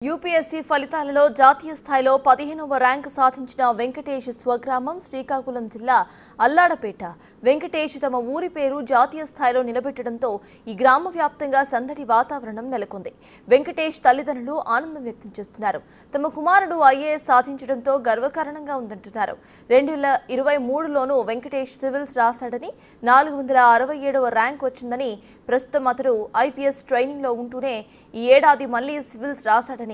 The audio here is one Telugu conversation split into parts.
యూపీఎస్సీ ఫలితాలలో జాతీయ స్థాయిలో 15వ ర్యాంకు సాధించిన వెంకటేష్ స్వగ్రామం శ్రీకాకుళం జిల్లా అల్లాడపేట. వెంకటేష్ తమ ఊరి పేరు జాతీయ స్థాయిలో నిలబెట్టడంతో ఈ గ్రామ వ్యాప్తంగా సందడి వాతావరణం నెలకొంది. వెంకటేష్ తల్లిదండ్రులు ఆనందం వ్యక్తం చేస్తున్నారు. తమ కుమారుడు ఐఏఎస్ సాధించడంతో గర్వకారణంగా ఉందంటున్నారు. 2023లోనూ వెంకటేష్ సివిల్స్ రాశాడని, 467వ ర్యాంక్ వచ్చిందని, ప్రస్తుతం అతడు ఐపీఎస్ ట్రైనింగ్లో ఉంటూనే ఈ ఏడాది మళ్లీ సివిల్స్ రాశాడని,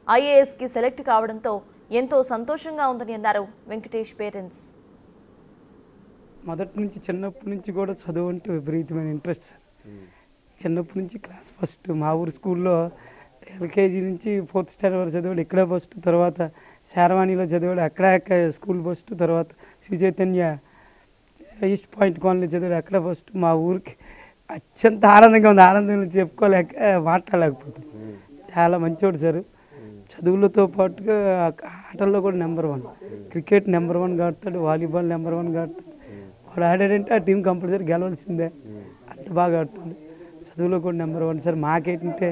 ఐఏఎస్కి సెలెక్ట్ కావడంతో ఎంతో సంతోషంగా ఉందని అన్నారు వెంకటేష్ పేరెంట్స్. మొదటి నుంచి చిన్నప్పటి నుంచి కూడా చదువు అంటే విపరీతమైన ఇంట్రెస్ట్ సార్. చిన్నప్పటి నుంచి క్లాస్ ఫస్ట్ మా ఊరు స్కూల్లో ఎల్కేజీ నుంచి 4th స్టాండర్డ్ వరకు చదివాడు. ఇక్కడే ఫస్ట్, తర్వాత శారవాణిలో చదివాడు, అక్కడ స్కూల్ ఫస్ట్, తర్వాత శ్రీ చైతన్య ఈస్ట్ పాయింట్ కాలనీలో చదివాడు, అక్కడ ఫస్ట్. మా ఊరికి అత్యంత ఆనందంగా ఉంది. ఆనందంగా చెప్పుకోలేక మాట్లాడలేకపోతుంది. చాలా మంచివాడు సార్. చదువులతో పాటుగా ఆటల్లో కూడా నెంబర్ 1. క్రికెట్ నెంబర్ 1 ఆడతాడు, వాలీబాల్ నెంబర్ 1 ఆడతాడు. వాడు ఆడాడంటే ఆ టీం కంపల్సరీ గెలవాల్సిందే, అంత బాగా ఆడుతుంది. చదువులో కూడా నెంబర్ 1 సార్. మాకేంటంటే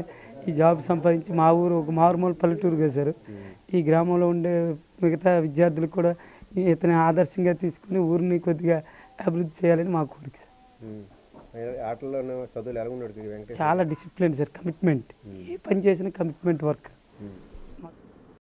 ఈ జాబ్ సంపాదించి మా ఊరు ఒక మారుమూల పల్లెటూరు కదా సార్. ఈ గ్రామంలో ఉండే మిగతా విద్యార్థులకు కూడా ఇతని ఆదర్శంగా తీసుకుని ఊరిని కొద్దిగా అభివృద్ధి చేయాలని మా కోరిక సార్. చాలా డిసిప్లిన్ సార్, కమిట్మెంట్. ఏ పని చేసినా కమిట్మెంట్ వర్క్.